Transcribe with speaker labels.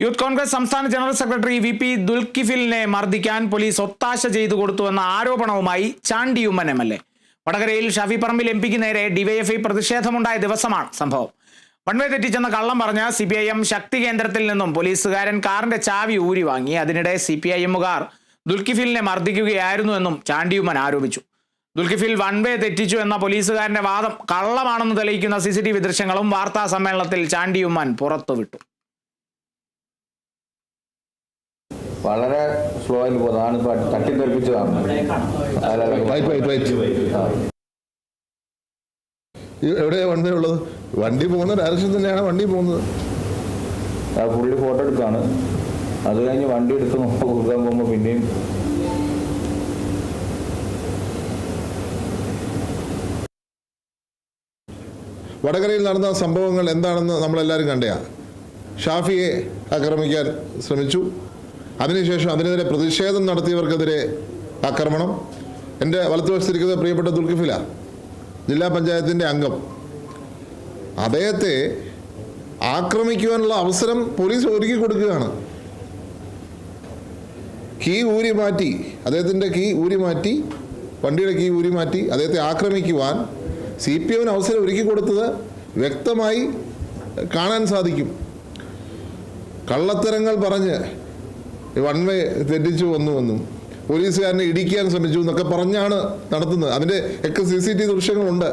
Speaker 1: Youth Congress സംസ്ഥാന general secretary VP. ദുൽകിഫിലിനെ മർദ്ദിക്കാൻ police ഒത്താശ ചെയ്തു കൊടുത്തുവെന്ന ആരോപണവുമായി ചാണ്ടി ഉമ്മൻ എം.എൽ.എ. വടകരയിൽ ഷാഫി പറമ്പിൽ എം.പിക്ക് നേരെ ഡിവൈഎഫ്ഐ പ്രതിഷേധമുണ്ടായ ദിവസമാണ് സംഭവം. വൺവേ തെറ്റിച്ചെന്ന് കള്ളം പറഞ്ഞ CPIM ശക്തി കേന്ദ്രത്തിൽ നിന്നും പോലീസുകാരൻ കാറിന്റെ ചാവി ഊരി വാങ്ങി. അതിനിടെ CPIMകാർ ദുൽകിഫിലിനെ മർദ്ദിക്കുകയായിരുന്നുവെന്നും ചാണ്ടി ഉമ്മൻ ആരോപിച്ചു. ദുൽകിഫിൽ വൺവേ തെറ്റിച്ചു എന്ന പോലീസുകാരന്റെ വാദം കള്ളമാണെന്ന് തെളിയിക്കുന്ന CCTV ദൃശ്യങ്ങളും വാർത്താ സമ്മേളനത്തിൽ ചാണ്ടി ഉമ്മൻ പുറത്തുവിട്ടു.
Speaker 2: വളരെ സ്ലോ ആയി പോകുന്നതാണ്, തട്ടിത്തെറിപ്പിച്ചതാണ്.
Speaker 3: എവിടെയാണ് വണ്ടി ഉള്ളത്? വണ്ടി പോകുന്ന ഡയറക്ഷൻ തന്നെയാണ് വണ്ടി പോകുന്നത്.
Speaker 2: പുള്ളി ഫോട്ടോ എടുത്താണ്. അത് കഴിഞ്ഞ് വണ്ടി എടുത്ത് കൊടുക്കാൻ പോകുമ്പോൾ പിന്നെയും
Speaker 3: വടകരയിൽ നടന്ന സംഭവങ്ങൾ എന്താണെന്ന് നമ്മളെല്ലാവരും കണ്ടയാ. ഷാഫിയെ ആക്രമിക്കാൻ ശ്രമിച്ചു. അതിനുശേഷം അതിനെതിരെ പ്രതിഷേധം നടത്തിയവർക്കെതിരെ ആക്രമണം. എൻ്റെ വലത്തുവശത്തിരിക്കുന്നത് പ്രിയപ്പെട്ട ദുൽകിഫില, ജില്ലാ പഞ്ചായത്തിൻ്റെ അംഗം. അദ്ദേഹത്തെ ആക്രമിക്കുവാനുള്ള അവസരം പോലീസ് ഒരുക്കി കൊടുക്കുകയാണ്. കീ ഊരി മാറ്റി, അദ്ദേഹത്തിൻ്റെ കീ ഊരി മാറ്റി, വണ്ടിയുടെ കീ ഊരി മാറ്റി അദ്ദേഹത്തെ ആക്രമിക്കുവാൻ CPIMന് അവസരം ഒരുക്കി കൊടുത്തത് വ്യക്തമായി കാണാൻ സാധിക്കും. കള്ളത്തരങ്ങൾ പറഞ്ഞ് വൺവേ തെറ്റിച്ചു വന്നുവെന്നും പോലീസുകാരനെ ഇടിക്കാൻ ശ്രമിച്ചു എന്നൊക്കെ പറഞ്ഞാണ് നടത്തുന്നത്. അതിൻ്റെ ഒക്കെ CCTV ദൃശ്യങ്ങളുണ്ട്.